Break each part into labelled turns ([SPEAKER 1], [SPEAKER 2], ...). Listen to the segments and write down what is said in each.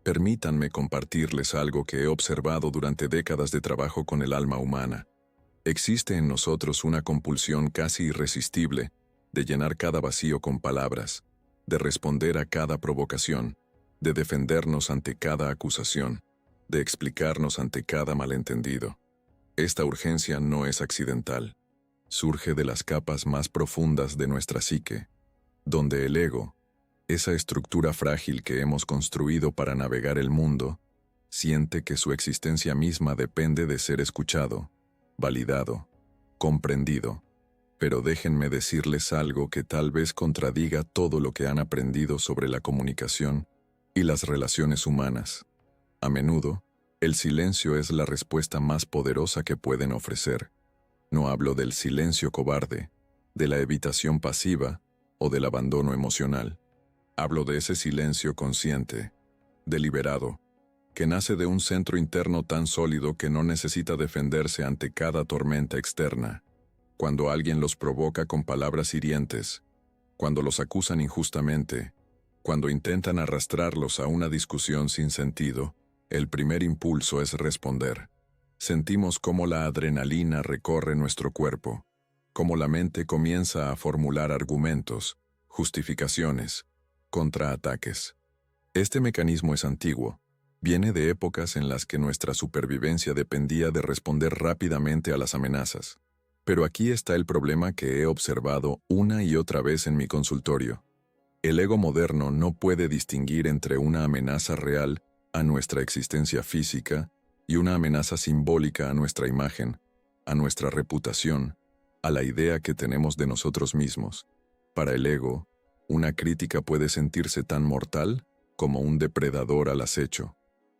[SPEAKER 1] Permítanme compartirles algo que he observado durante décadas de trabajo con el alma humana. Existe en nosotros una compulsión casi irresistible de llenar cada vacío con palabras, de responder a cada provocación, de defendernos ante cada acusación, de explicarnos ante cada malentendido. Esta urgencia no es accidental. Surge de las capas más profundas de nuestra psique, donde el ego, esa estructura frágil que hemos construido para navegar el mundo, siente que su existencia misma depende de ser escuchado, validado, comprendido. Pero déjenme decirles algo que tal vez contradiga todo lo que han aprendido sobre la comunicación y las relaciones humanas. A menudo, el silencio es la respuesta más poderosa que pueden ofrecer. No hablo del silencio cobarde, de la evitación pasiva o del abandono emocional. Hablo de ese silencio consciente, deliberado, que nace de un centro interno tan sólido que no necesita defenderse ante cada tormenta externa. Cuando alguien los provoca con palabras hirientes, cuando los acusan injustamente, cuando intentan arrastrarlos a una discusión sin sentido, el primer impulso es responder. Sentimos cómo la adrenalina recorre nuestro cuerpo, cómo la mente comienza a formular argumentos, justificaciones, contraataques. Este mecanismo es antiguo. Viene de épocas en las que nuestra supervivencia dependía de responder rápidamente a las amenazas. Pero aquí está el problema que he observado una y otra vez en mi consultorio. El ego moderno no puede distinguir entre una amenaza real a nuestra existencia física y una amenaza simbólica a nuestra imagen, a nuestra reputación, a la idea que tenemos de nosotros mismos. Para el ego, una crítica puede sentirse tan mortal como un depredador al acecho.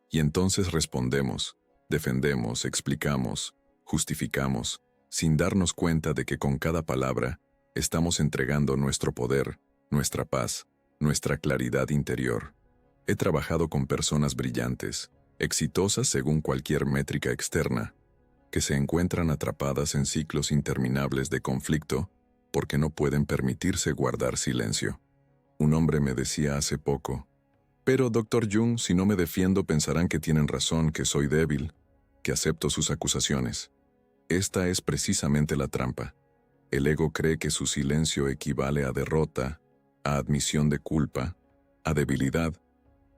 [SPEAKER 1] Y entonces respondemos, defendemos, explicamos, justificamos, sin darnos cuenta de que con cada palabra estamos entregando nuestro poder, nuestra paz, nuestra claridad interior. He trabajado con personas brillantes, exitosas según cualquier métrica externa, que se encuentran atrapadas en ciclos interminables de conflicto porque no pueden permitirse guardar silencio. Un hombre me decía hace poco, pero Dr. Jung, si no me defiendo pensarán que tienen razón, que soy débil, que acepto sus acusaciones. Esta es precisamente la trampa. El ego cree que su silencio equivale a derrota, a admisión de culpa, a debilidad,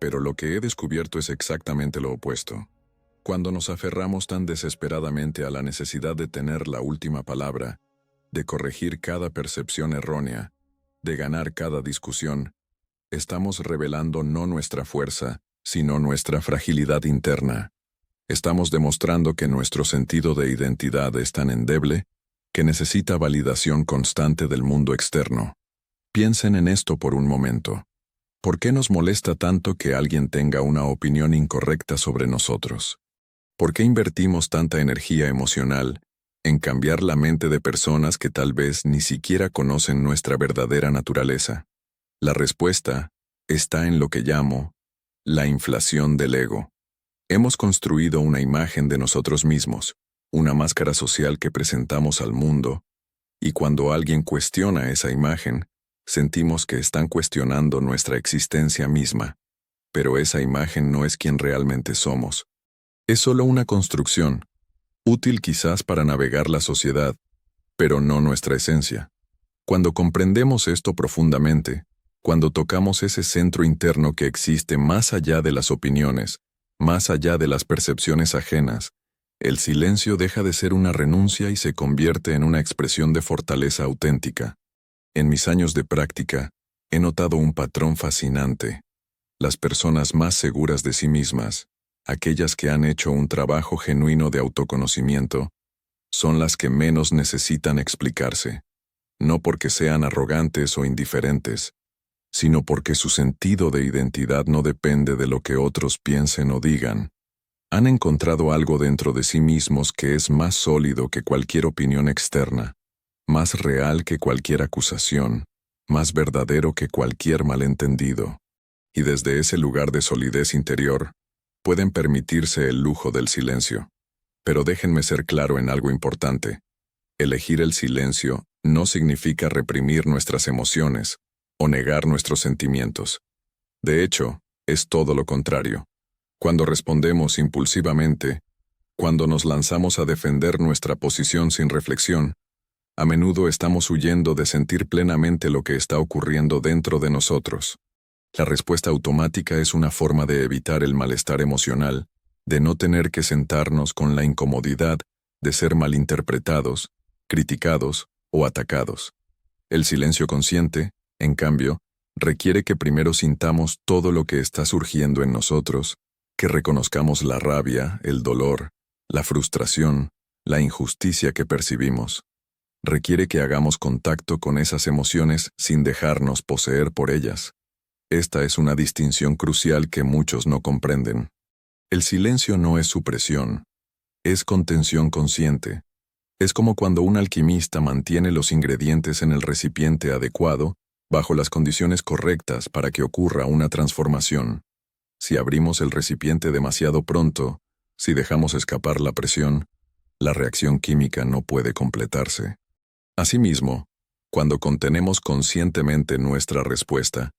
[SPEAKER 1] pero lo que he descubierto es exactamente lo opuesto. Cuando nos aferramos tan desesperadamente a la necesidad de tener la última palabra, de corregir cada percepción errónea, de ganar cada discusión, estamos revelando no nuestra fuerza, sino nuestra fragilidad interna. Estamos demostrando que nuestro sentido de identidad es tan endeble que necesita validación constante del mundo externo. Piensen en esto por un momento. ¿Por qué nos molesta tanto que alguien tenga una opinión incorrecta sobre nosotros? ¿Por qué invertimos tanta energía emocional en cambiar la mente de personas que tal vez ni siquiera conocen nuestra verdadera naturaleza? La respuesta está en lo que llamo la inflación del ego. Hemos construido una imagen de nosotros mismos, una máscara social que presentamos al mundo, y cuando alguien cuestiona esa imagen, sentimos que están cuestionando nuestra existencia misma. Pero esa imagen no es quien realmente somos. Es solo una construcción, útil quizás para navegar la sociedad, pero no nuestra esencia. Cuando comprendemos esto profundamente, cuando tocamos ese centro interno que existe más allá de las opiniones, más allá de las percepciones ajenas, el silencio deja de ser una renuncia y se convierte en una expresión de fortaleza auténtica. En mis años de práctica, he notado un patrón fascinante. Las personas más seguras de sí mismas, aquellas que han hecho un trabajo genuino de autoconocimiento, son las que menos necesitan explicarse, no porque sean arrogantes o indiferentes, sino porque su sentido de identidad no depende de lo que otros piensen o digan. Han encontrado algo dentro de sí mismos que es más sólido que cualquier opinión externa, más real que cualquier acusación, más verdadero que cualquier malentendido. Y desde ese lugar de solidez interior, pueden permitirse el lujo del silencio. Pero déjenme ser claro en algo importante. Elegir el silencio no significa reprimir nuestras emociones o negar nuestros sentimientos. De hecho, es todo lo contrario. Cuando respondemos impulsivamente, cuando nos lanzamos a defender nuestra posición sin reflexión, a menudo estamos huyendo de sentir plenamente lo que está ocurriendo dentro de nosotros. La respuesta automática es una forma de evitar el malestar emocional, de no tener que sentarnos con la incomodidad de ser malinterpretados, criticados o atacados. El silencio consciente, en cambio, requiere que primero sintamos todo lo que está surgiendo en nosotros, que reconozcamos la rabia, el dolor, la frustración, la injusticia que percibimos. Requiere que hagamos contacto con esas emociones sin dejarnos poseer por ellas. Esta es una distinción crucial que muchos no comprenden. El silencio no es supresión, es contención consciente. Es como cuando un alquimista mantiene los ingredientes en el recipiente adecuado, bajo las condiciones correctas para que ocurra una transformación. Si abrimos el recipiente demasiado pronto, si dejamos escapar la presión, la reacción química no puede completarse. Asimismo, cuando contenemos conscientemente nuestra respuesta,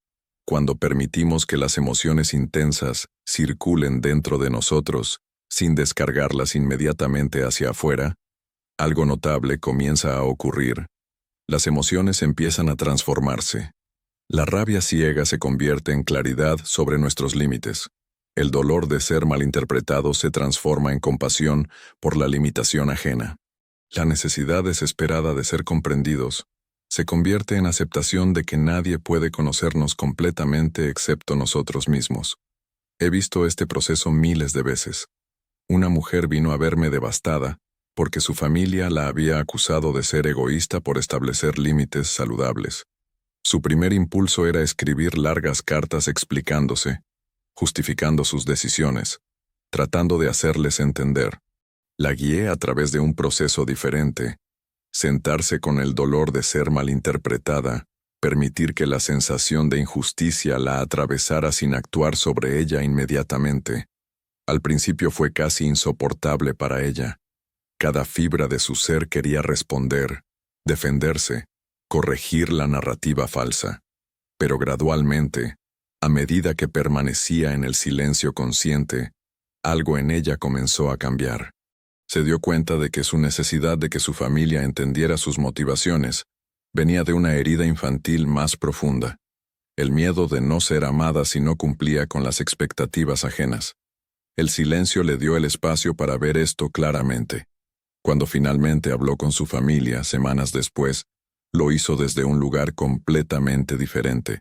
[SPEAKER 1] cuando permitimos que las emociones intensas circulen dentro de nosotros, sin descargarlas inmediatamente hacia afuera, algo notable comienza a ocurrir. Las emociones empiezan a transformarse. La rabia ciega se convierte en claridad sobre nuestros límites. El dolor de ser malinterpretado se transforma en compasión por la limitación ajena. La necesidad desesperada de ser comprendidos se convierte en aceptación de que nadie puede conocernos completamente excepto nosotros mismos. He visto este proceso miles de veces. Una mujer vino a verme devastada porque su familia la había acusado de ser egoísta por establecer límites saludables. Su primer impulso era escribir largas cartas explicándose, justificando sus decisiones, tratando de hacerles entender. La guié a través de un proceso diferente. Sentarse con el dolor de ser malinterpretada, permitir que la sensación de injusticia la atravesara sin actuar sobre ella inmediatamente. Al principio fue casi insoportable para ella. Cada fibra de su ser quería responder, defenderse, corregir la narrativa falsa. Pero gradualmente, a medida que permanecía en el silencio consciente, algo en ella comenzó a cambiar. Se dio cuenta de que su necesidad de que su familia entendiera sus motivaciones venía de una herida infantil más profunda, el miedo de no ser amada si no cumplía con las expectativas ajenas. El silencio le dio el espacio para ver esto claramente. Cuando finalmente habló con su familia, semanas después, lo hizo desde un lugar completamente diferente.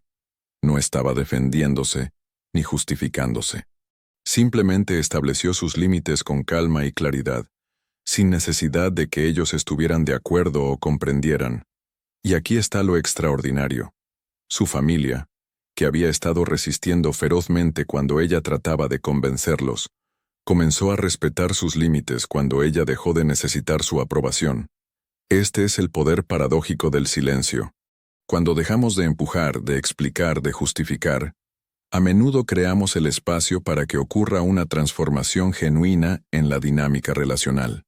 [SPEAKER 1] No estaba defendiéndose ni justificándose. Simplemente estableció sus límites con calma y claridad, sin necesidad de que ellos estuvieran de acuerdo o comprendieran. Y aquí está lo extraordinario. Su familia, que había estado resistiendo ferozmente cuando ella trataba de convencerlos, comenzó a respetar sus límites cuando ella dejó de necesitar su aprobación. Este es el poder paradójico del silencio. Cuando dejamos de empujar, de explicar, de justificar, a menudo creamos el espacio para que ocurra una transformación genuina en la dinámica relacional.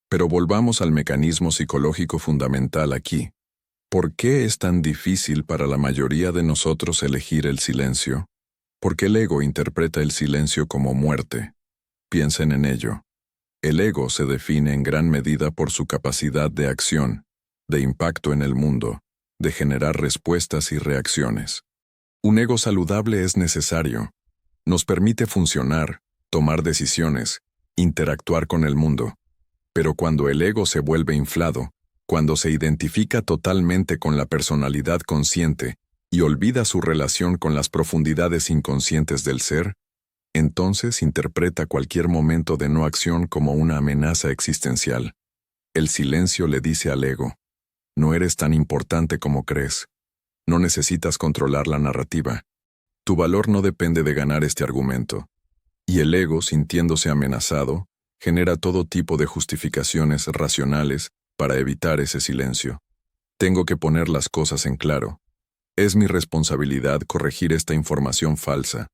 [SPEAKER 1] Pero volvamos al mecanismo psicológico fundamental aquí. ¿Por qué es tan difícil para la mayoría de nosotros elegir el silencio? Porque el ego interpreta el silencio como muerte. Piensen en ello. El ego se define en gran medida por su capacidad de acción, de impacto en el mundo, de generar respuestas y reacciones. Un ego saludable es necesario. Nos permite funcionar, tomar decisiones, interactuar con el mundo. Pero cuando el ego se vuelve inflado, cuando se identifica totalmente con la personalidad consciente y olvida su relación con las profundidades inconscientes del ser, entonces interpreta cualquier momento de no acción como una amenaza existencial. El silencio le dice al ego: no eres tan importante como crees. No necesitas controlar la narrativa. Tu valor no depende de ganar este argumento. Y el ego, sintiéndose amenazado, genera todo tipo de justificaciones racionales para evitar ese silencio. Tengo que poner las cosas en claro. Es mi responsabilidad corregir esta información falsa.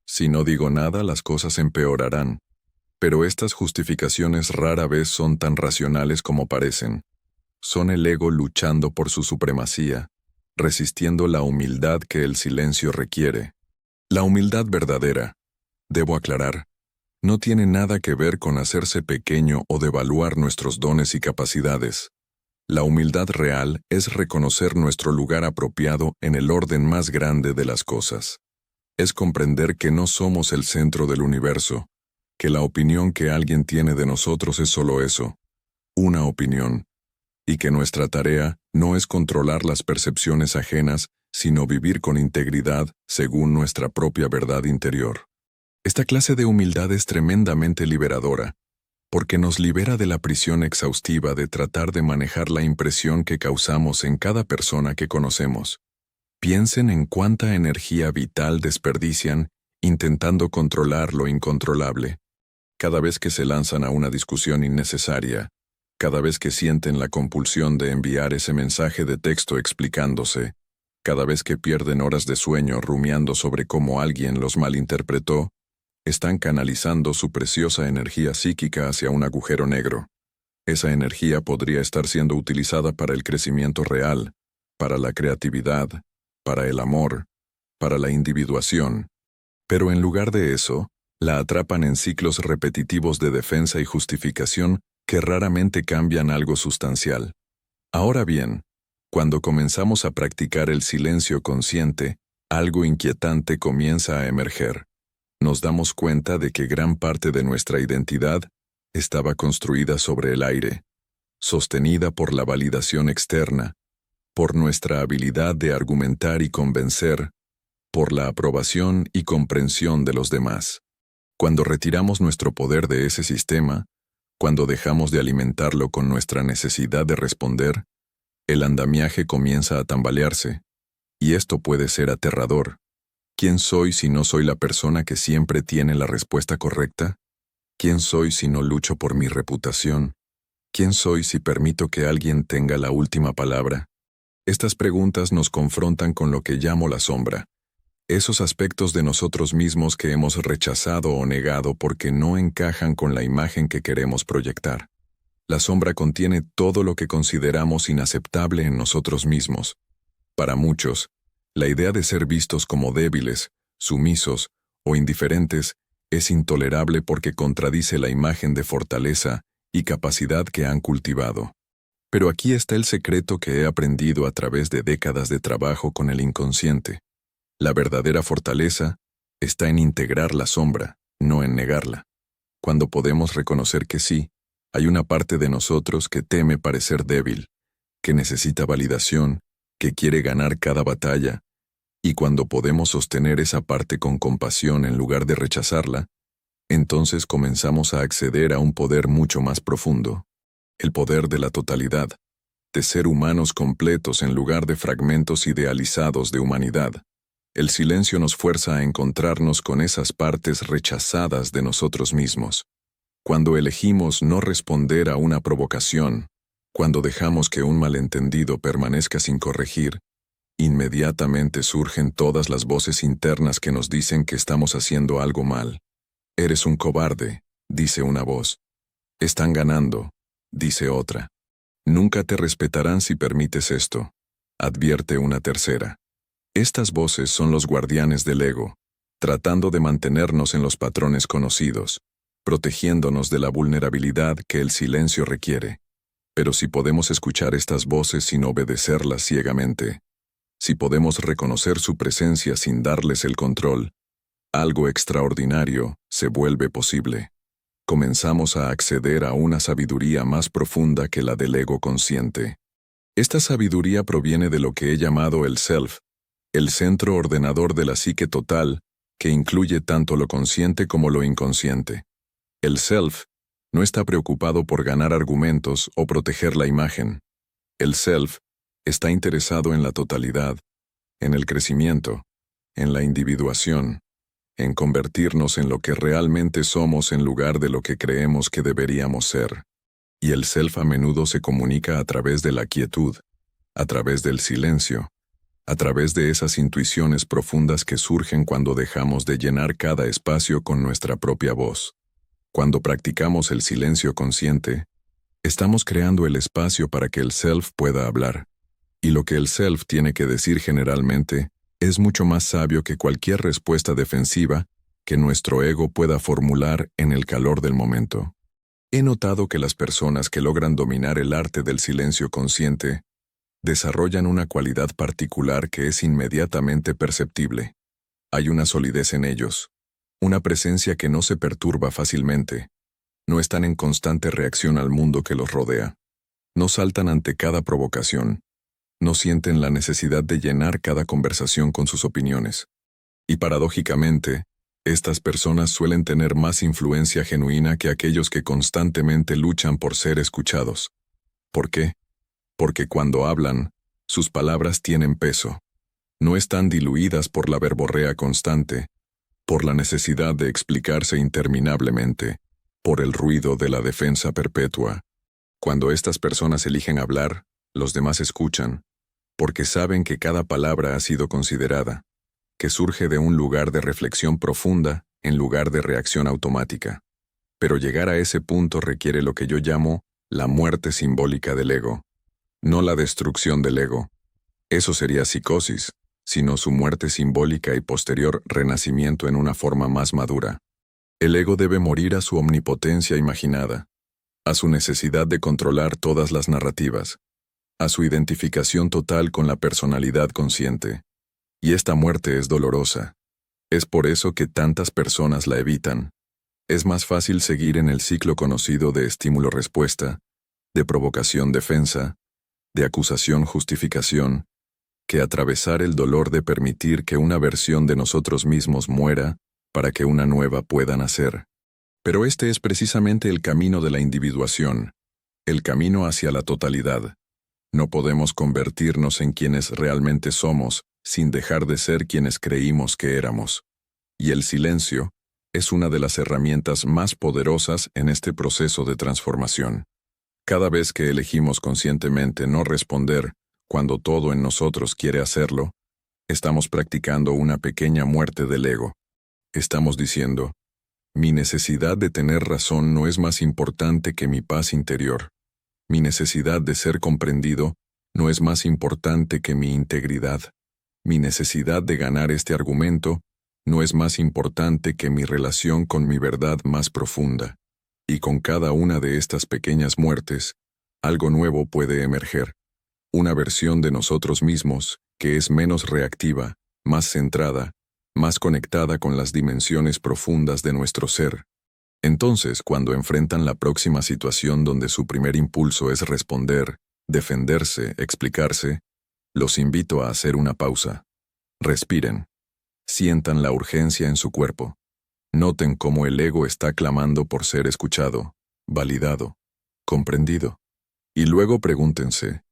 [SPEAKER 1] Si no digo nada, las cosas empeorarán. Pero estas justificaciones rara vez son tan racionales como parecen. Son el ego luchando por su supremacía, resistiendo la humildad que el silencio requiere. La humildad verdadera, debo aclarar, No tiene nada que ver con hacerse pequeño o devaluar nuestros dones y capacidades. La humildad real es reconocer nuestro lugar apropiado en el orden más grande de las cosas. Es comprender que no somos el centro del universo, que la opinión que alguien tiene de nosotros es solo eso, una opinión, y que nuestra tarea no es controlar las percepciones ajenas, sino vivir con integridad según nuestra propia verdad interior. Esta clase de humildad es tremendamente liberadora, porque nos libera de la prisión exhaustiva de tratar de manejar la impresión que causamos en cada persona que conocemos. Piensen en cuánta energía vital desperdician intentando controlar lo incontrolable. Cada vez que se lanzan a una discusión innecesaria, cada vez que sienten la compulsión de enviar ese mensaje de texto explicándose, cada vez que pierden horas de sueño rumiando sobre cómo alguien los malinterpretó, están canalizando su preciosa energía psíquica hacia un agujero negro. Esa energía podría estar siendo utilizada para el crecimiento real, para la creatividad, para el amor, para la individuación. Pero en lugar de eso, la atrapan en ciclos repetitivos de defensa y justificación que raramente cambian algo sustancial. Ahora bien, cuando comenzamos a practicar el silencio consciente, algo inquietante comienza a emerger. Nos damos cuenta de que gran parte de nuestra identidad estaba construida sobre el aire, sostenida por la validación externa, por nuestra habilidad de argumentar y convencer, por la aprobación y comprensión de los demás. Cuando retiramos nuestro poder de ese sistema, cuando dejamos de alimentarlo con nuestra necesidad de responder, el andamiaje comienza a tambalearse, y esto puede ser aterrador. ¿Quién soy si no soy la persona que siempre tiene la respuesta correcta? ¿Quién soy si no lucho por mi reputación? ¿Quién soy si permito que alguien tenga la última palabra? Estas preguntas nos confrontan con lo que llamo la sombra, esos aspectos de nosotros mismos que hemos rechazado o negado porque no encajan con la imagen que queremos proyectar. La sombra contiene todo lo que consideramos inaceptable en nosotros mismos. Para muchos, la idea de ser vistos como débiles, sumisos o indiferentes es intolerable porque contradice la imagen de fortaleza y capacidad que han cultivado. Pero aquí está el secreto que he aprendido a través de décadas de trabajo con el inconsciente. La verdadera fortaleza está en integrar la sombra, no en negarla. Cuando podemos reconocer que sí, hay una parte de nosotros que teme parecer débil, que necesita validación, que quiere ganar cada batalla, y cuando podemos sostener esa parte con compasión en lugar de rechazarla, entonces comenzamos a acceder a un poder mucho más profundo, el poder de la totalidad, de ser humanos completos en lugar de fragmentos idealizados de humanidad. El silencio nos fuerza a encontrarnos con esas partes rechazadas de nosotros mismos. Cuando elegimos no responder a una provocación, cuando dejamos que un malentendido permanezca sin corregir, inmediatamente surgen todas las voces internas que nos dicen que estamos haciendo algo mal. Eres un cobarde, dice una voz. Están ganando, dice otra. Nunca te respetarán si permites esto, advierte una tercera. Estas voces son los guardianes del ego, tratando de mantenernos en los patrones conocidos, protegiéndonos de la vulnerabilidad que el silencio requiere. Pero si podemos escuchar estas voces sin obedecerlas ciegamente, si podemos reconocer su presencia sin darles el control, algo extraordinario se vuelve posible. Comenzamos a acceder a una sabiduría más profunda que la del ego consciente. Esta sabiduría proviene de lo que he llamado el self, el centro ordenador de la psique total, que incluye tanto lo consciente como lo inconsciente. El self no está preocupado por ganar argumentos o proteger la imagen. El self está interesado en la totalidad, en el crecimiento, en la individuación, en convertirnos en lo que realmente somos en lugar de lo que creemos que deberíamos ser. Y el self a menudo se comunica a través de la quietud, a través del silencio, a través de esas intuiciones profundas que surgen cuando dejamos de llenar cada espacio con nuestra propia voz. Cuando practicamos el silencio consciente, estamos creando el espacio para que el self pueda hablar. Y lo que el self tiene que decir generalmente es mucho más sabio que cualquier respuesta defensiva que nuestro ego pueda formular en el calor del momento. He notado que las personas que logran dominar el arte del silencio consciente desarrollan una cualidad particular que es inmediatamente perceptible. Hay una solidez en ellos, una presencia que no se perturba fácilmente. No están en constante reacción al mundo que los rodea. No saltan ante cada provocación. No sienten la necesidad de llenar cada conversación con sus opiniones. Y paradójicamente, estas personas suelen tener más influencia genuina que aquellos que constantemente luchan por ser escuchados. ¿Por qué? Porque cuando hablan, sus palabras tienen peso. No están diluidas por la verborrea constante, por la necesidad de explicarse interminablemente, por el ruido de la defensa perpetua. Cuando estas personas eligen hablar, los demás escuchan, porque saben que cada palabra ha sido considerada, que surge de un lugar de reflexión profunda en lugar de reacción automática. Pero llegar a ese punto requiere lo que yo llamo la muerte simbólica del ego. No la destrucción del ego. Eso sería psicosis, sino su muerte simbólica y posterior renacimiento en una forma más madura. El ego debe morir a su omnipotencia imaginada, a su necesidad de controlar todas las narrativas, a su identificación total con la personalidad consciente. Y esta muerte es dolorosa. Es por eso que tantas personas la evitan. Es más fácil seguir en el ciclo conocido de estímulo-respuesta, de provocación-defensa, de acusación-justificación, que atravesar el dolor de permitir que una versión de nosotros mismos muera para que una nueva pueda nacer. Pero este es precisamente el camino de la individuación, el camino hacia la totalidad. No podemos convertirnos en quienes realmente somos sin dejar de ser quienes creímos que éramos. Y el silencio es una de las herramientas más poderosas en este proceso de transformación. Cada vez que elegimos conscientemente no responder cuando todo en nosotros quiere hacerlo, estamos practicando una pequeña muerte del ego. Estamos diciendo, mi necesidad de tener razón no es más importante que mi paz interior. Mi necesidad de ser comprendido no es más importante que mi integridad. Mi necesidad de ganar este argumento no es más importante que mi relación con mi verdad más profunda. Y con cada una de estas pequeñas muertes, algo nuevo puede emerger. Una versión de nosotros mismos que es menos reactiva, más centrada, más conectada con las dimensiones profundas de nuestro ser. Entonces, cuando enfrentan la próxima situación donde su primer impulso es responder, defenderse, explicarse, los invito a hacer una pausa. Respiren. Sientan la urgencia en su cuerpo. Noten cómo el ego está clamando por ser escuchado, validado, comprendido. Y luego pregúntense,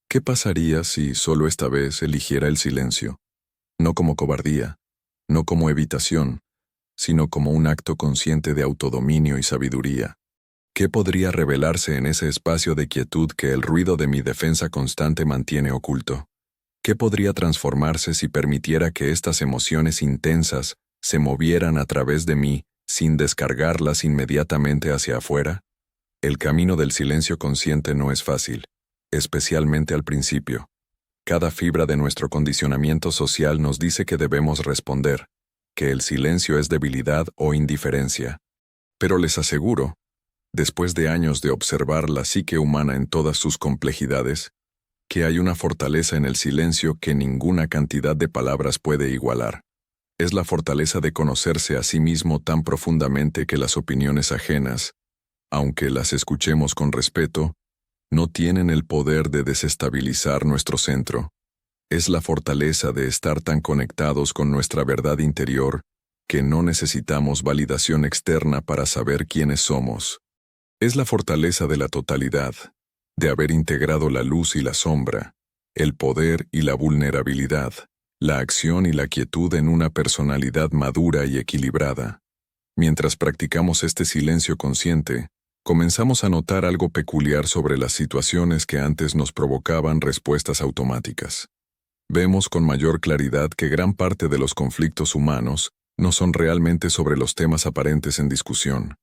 [SPEAKER 1] ¿qué pasaría si solo esta vez eligiera el silencio? No como cobardía, no como evitación, sino como un acto consciente de autodominio y sabiduría. ¿Qué podría revelarse en ese espacio de quietud que el ruido de mi defensa constante mantiene oculto? ¿Qué podría transformarse si permitiera que estas emociones intensas se movieran a través de mí sin descargarlas inmediatamente hacia afuera? El camino del silencio consciente no es fácil, especialmente al principio. Cada fibra de nuestro condicionamiento social nos dice que debemos responder, que el silencio es debilidad o indiferencia. Pero les aseguro, después de años de observar la psique humana en todas sus complejidades, que hay una fortaleza en el silencio que ninguna cantidad de palabras puede igualar. Es la fortaleza de conocerse a sí mismo tan profundamente que las opiniones ajenas, aunque las escuchemos con respeto, no tienen el poder de desestabilizar nuestro centro. Es la fortaleza de estar tan conectados con nuestra verdad interior que no necesitamos validación externa para saber quiénes somos. Es la fortaleza de la totalidad, de haber integrado la luz y la sombra, el poder y la vulnerabilidad, la acción y la quietud en una personalidad madura y equilibrada. Mientras practicamos este silencio consciente, comenzamos a notar algo peculiar sobre las situaciones que antes nos provocaban respuestas automáticas. Vemos con mayor claridad que gran parte de los conflictos humanos no son realmente sobre los temas aparentes en discusión.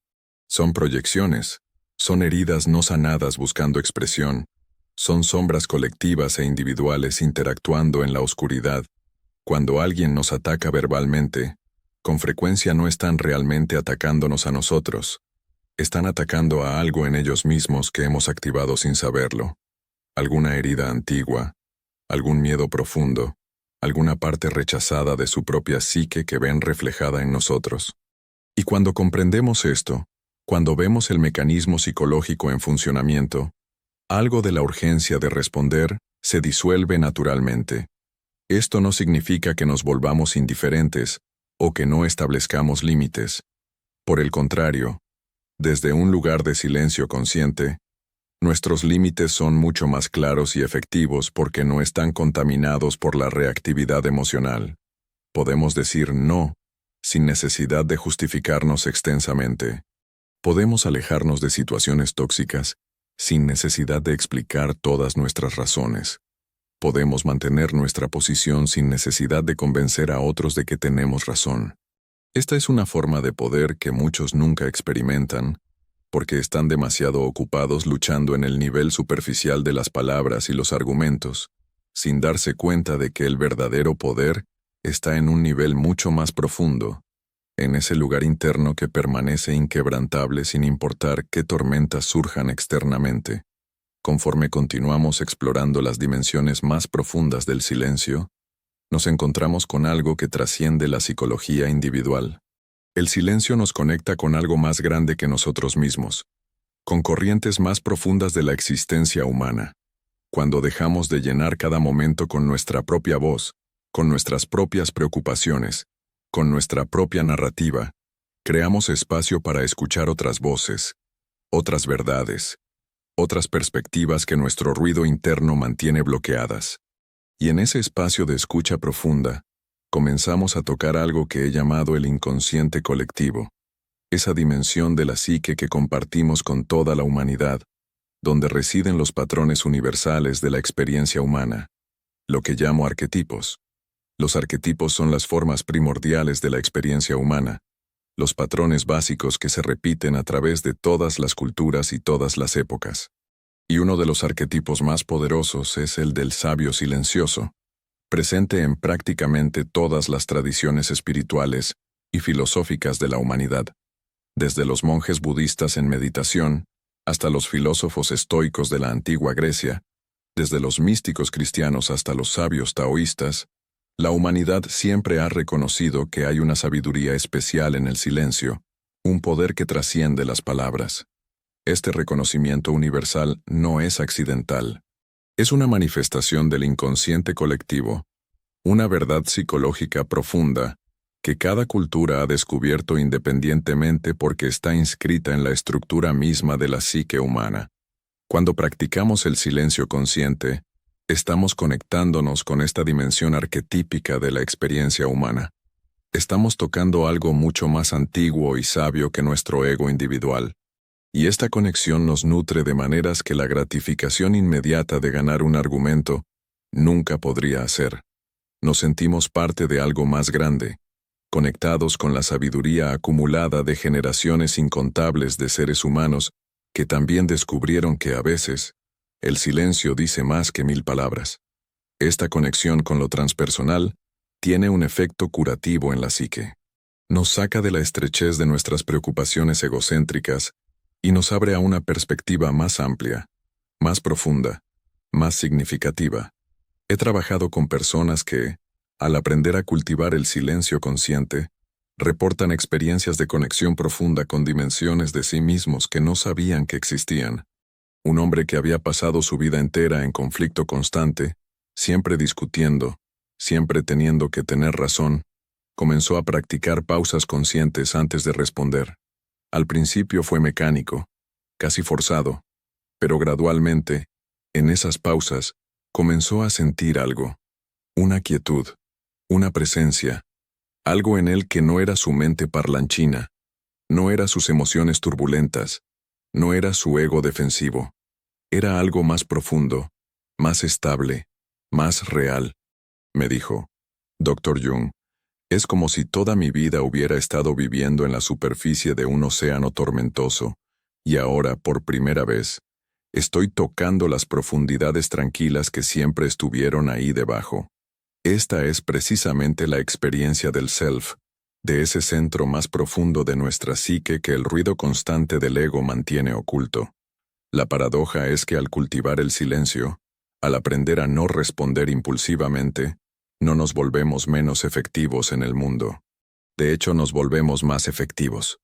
[SPEAKER 1] Son proyecciones, son heridas no sanadas buscando expresión, son sombras colectivas e individuales interactuando en la oscuridad. Cuando alguien nos ataca verbalmente, con frecuencia no están realmente atacándonos a nosotros. Están atacando a algo en ellos mismos que hemos activado sin saberlo. Alguna herida antigua, algún miedo profundo, alguna parte rechazada de su propia psique que ven reflejada en nosotros. Y cuando comprendemos esto, cuando vemos el mecanismo psicológico en funcionamiento, algo de la urgencia de responder se disuelve naturalmente. Esto no significa que nos volvamos indiferentes o que no establezcamos límites. Por el contrario, desde un lugar de silencio consciente, nuestros límites son mucho más claros y efectivos porque no están contaminados por la reactividad emocional. Podemos decir no, sin necesidad de justificarnos extensamente. Podemos alejarnos de situaciones tóxicas, sin necesidad de explicar todas nuestras razones. Podemos mantener nuestra posición sin necesidad de convencer a otros de que tenemos razón. Esta es una forma de poder que muchos nunca experimentan, porque están demasiado ocupados luchando en el nivel superficial de las palabras y los argumentos, sin darse cuenta de que el verdadero poder está en un nivel mucho más profundo, en ese lugar interno que permanece inquebrantable sin importar qué tormentas surjan externamente. Conforme continuamos explorando las dimensiones más profundas del silencio, nos encontramos con algo que trasciende la psicología individual. El silencio nos conecta con algo más grande que nosotros mismos, con corrientes más profundas de la existencia humana. Cuando dejamos de llenar cada momento con nuestra propia voz, con nuestras propias preocupaciones, con nuestra propia narrativa, creamos espacio para escuchar otras voces, otras verdades, otras perspectivas que nuestro ruido interno mantiene bloqueadas. Y en ese espacio de escucha profunda, comenzamos a tocar algo que he llamado el inconsciente colectivo, esa dimensión de la psique que compartimos con toda la humanidad, donde residen los patrones universales de la experiencia humana, lo que llamo arquetipos. Los arquetipos son las formas primordiales de la experiencia humana, los patrones básicos que se repiten a través de todas las culturas y todas las épocas. Y uno de los arquetipos más poderosos es el del sabio silencioso, presente en prácticamente todas las tradiciones espirituales y filosóficas de la humanidad, desde los monjes budistas en meditación hasta los filósofos estoicos de la antigua Grecia, desde los místicos cristianos hasta los sabios taoístas. La humanidad siempre ha reconocido que hay una sabiduría especial en el silencio, un poder que trasciende las palabras. Este reconocimiento universal no es accidental. Es una manifestación del inconsciente colectivo, una verdad psicológica profunda que cada cultura ha descubierto independientemente porque está inscrita en la estructura misma de la psique humana. Cuando practicamos el silencio consciente, estamos conectándonos con esta dimensión arquetípica de la experiencia humana. Estamos tocando algo mucho más antiguo y sabio que nuestro ego individual. Y esta conexión nos nutre de maneras que la gratificación inmediata de ganar un argumento nunca podría hacer. Nos sentimos parte de algo más grande, conectados con la sabiduría acumulada de generaciones incontables de seres humanos que también descubrieron que a veces el silencio dice más que 1000 palabras. Esta conexión con lo transpersonal tiene un efecto curativo en la psique. Nos saca de la estrechez de nuestras preocupaciones egocéntricas y nos abre a una perspectiva más amplia, más profunda, más significativa. He trabajado con personas que, al aprender a cultivar el silencio consciente, reportan experiencias de conexión profunda con dimensiones de sí mismos que no sabían que existían. Un hombre que había pasado su vida entera en conflicto constante, siempre discutiendo, siempre teniendo que tener razón, comenzó a practicar pausas conscientes antes de responder. Al principio fue mecánico, casi forzado, pero gradualmente, en esas pausas, comenzó a sentir algo, una quietud, una presencia, algo en él que no era su mente parlanchina, no era sus emociones turbulentas, no era su ego defensivo, era algo más profundo, más estable, más real. Me dijo, Dr. Jung, es como si toda mi vida hubiera estado viviendo en la superficie de un océano tormentoso, y ahora, por primera vez, estoy tocando las profundidades tranquilas que siempre estuvieron ahí debajo. Esta es precisamente la experiencia del self, de ese centro más profundo de nuestra psique que el ruido constante del ego mantiene oculto. La paradoja es que al cultivar el silencio, al aprender a no responder impulsivamente, no nos volvemos menos efectivos en el mundo. De hecho, nos volvemos más efectivos.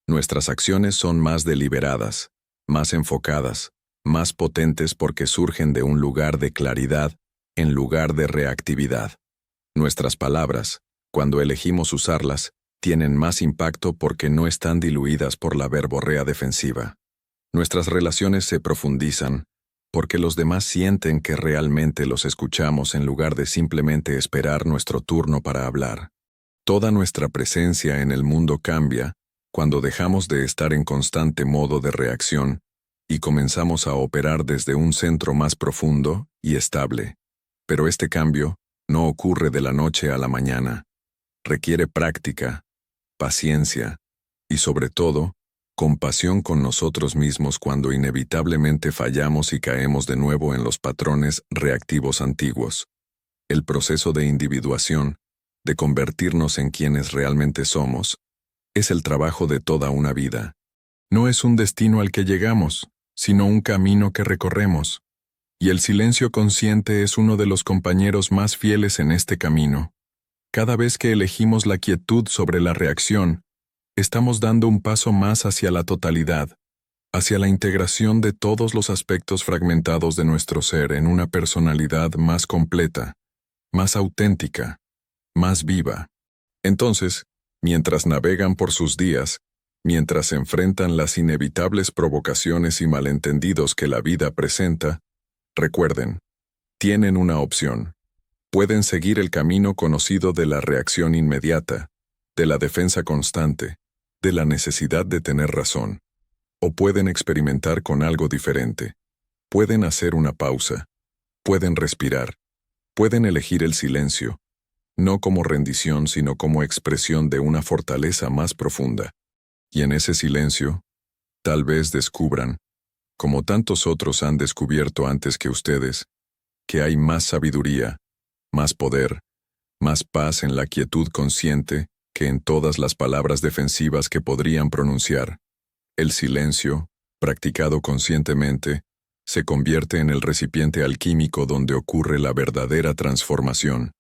[SPEAKER 1] Nuestras acciones son más deliberadas, más enfocadas, más potentes porque surgen de un lugar de claridad en lugar de reactividad. Nuestras palabras, cuando elegimos usarlas, tienen más impacto porque no están diluidas por la verborrea defensiva. Nuestras relaciones se profundizan porque los demás sienten que realmente los escuchamos en lugar de simplemente esperar nuestro turno para hablar. Toda nuestra presencia en el mundo cambia cuando dejamos de estar en constante modo de reacción y comenzamos a operar desde un centro más profundo y estable. Pero este cambio no ocurre de la noche a la mañana. Requiere práctica, paciencia y, sobre todo, compasión con nosotros mismos cuando inevitablemente fallamos y caemos de nuevo en los patrones reactivos antiguos. El proceso de individuación, de convertirnos en quienes realmente somos, es el trabajo de toda una vida. No es un destino al que llegamos, sino un camino que recorremos. Y el silencio consciente es uno de los compañeros más fieles en este camino. Cada vez que elegimos la quietud sobre la reacción, estamos dando un paso más hacia la totalidad, hacia la integración de todos los aspectos fragmentados de nuestro ser en una personalidad más completa, más auténtica, más viva. Entonces, mientras navegan por sus días, mientras enfrentan las inevitables provocaciones y malentendidos que la vida presenta, recuerden, tienen una opción. Pueden seguir el camino conocido de la reacción inmediata, de la defensa constante, de la necesidad de tener razón. O pueden experimentar con algo diferente. Pueden hacer una pausa. Pueden respirar. Pueden elegir el silencio, no como rendición sino como expresión de una fortaleza más profunda. Y en ese silencio, tal vez descubran, como tantos otros han descubierto antes que ustedes, que hay más sabiduría, más poder, más paz en la quietud consciente que en todas las palabras defensivas que podrían pronunciar. El silencio, practicado conscientemente, se convierte en el recipiente alquímico donde ocurre la verdadera transformación.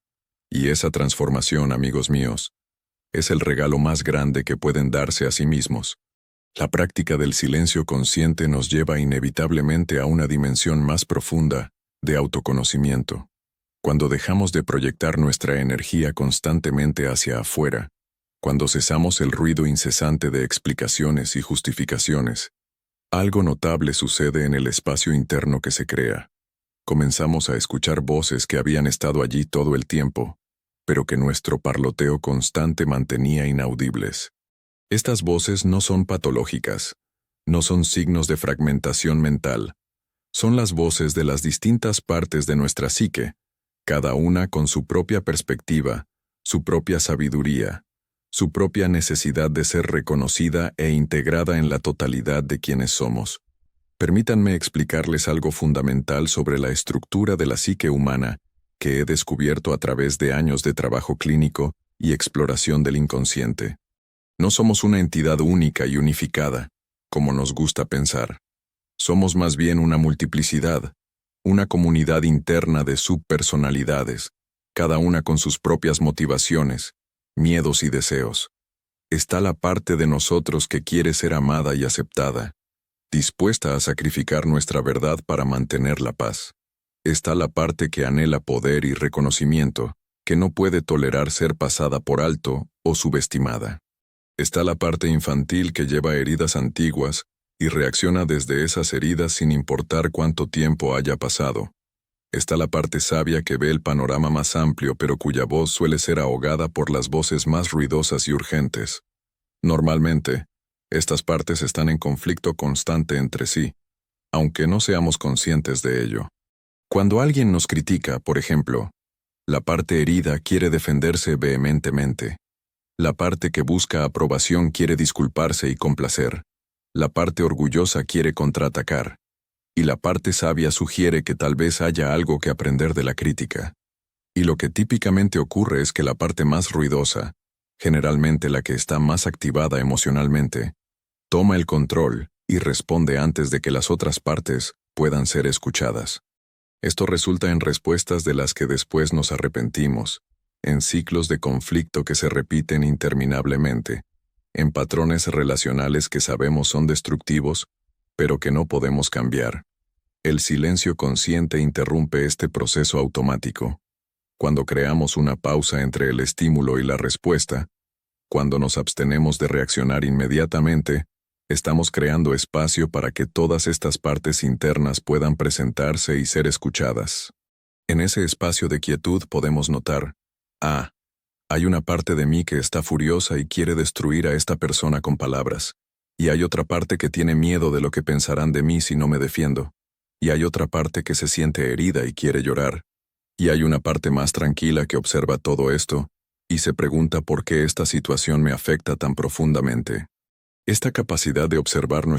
[SPEAKER 1] Y esa transformación, amigos míos, es el regalo más grande que pueden darse a sí mismos. La práctica del silencio consciente nos lleva inevitablemente a una dimensión más profunda de autoconocimiento. Cuando dejamos de proyectar nuestra energía constantemente hacia afuera, cuando cesamos el ruido incesante de explicaciones y justificaciones, algo notable sucede en el espacio interno que se crea. Comenzamos a escuchar voces que habían estado allí todo el tiempo, pero que nuestro parloteo constante mantenía inaudibles. Estas voces no son patológicas, no son signos de fragmentación mental, son las voces de las distintas partes de nuestra psique, cada una con su propia perspectiva, su propia sabiduría, su propia necesidad de ser reconocida e integrada en la totalidad de quienes somos. Permítanme explicarles algo fundamental sobre la estructura de la psique humana que he descubierto a través de años de trabajo clínico y exploración del inconsciente. No somos una entidad única y unificada, como nos gusta pensar. Somos más bien una multiplicidad, una comunidad interna de subpersonalidades, cada una con sus propias motivaciones, miedos y deseos. Está la parte de nosotros que quiere ser amada y aceptada, dispuesta a sacrificar nuestra verdad para mantener la paz. Está la parte que anhela poder y reconocimiento, que no puede tolerar ser pasada por alto o subestimada. Está la parte infantil que lleva heridas antiguas y reacciona desde esas heridas sin importar cuánto tiempo haya pasado. Está la parte sabia que ve el panorama más amplio pero cuya voz suele ser ahogada por las voces más ruidosas y urgentes. Normalmente, estas partes están en conflicto constante entre sí, aunque no seamos conscientes de ello. Cuando alguien nos critica, por ejemplo, la parte herida quiere defenderse vehementemente. La parte que busca aprobación quiere disculparse y complacer. La parte orgullosa quiere contraatacar. Y la parte sabia sugiere que tal vez haya algo que aprender de la crítica. Y lo que típicamente ocurre es que la parte más ruidosa, generalmente la que está más activada emocionalmente, toma el control y responde antes de que las otras partes puedan ser escuchadas. Esto resulta en respuestas de las que después nos arrepentimos, en ciclos de conflicto que se repiten interminablemente, en patrones relacionales que sabemos son destructivos, pero que no podemos cambiar. El silencio consciente interrumpe este proceso automático. Cuando creamos una pausa entre el estímulo y la respuesta, cuando nos abstenemos de reaccionar inmediatamente, estamos creando espacio para que todas estas partes internas puedan presentarse y ser escuchadas. En ese espacio de quietud podemos notar, hay una parte de mí que está furiosa y quiere destruir a esta persona con palabras, y hay otra parte que tiene miedo de lo que pensarán de mí si no me defiendo, y hay otra parte que se siente herida y quiere llorar, y hay una parte más tranquila que observa todo esto, y se pregunta por qué esta situación me afecta tan profundamente. Esta capacidad de observar nuestro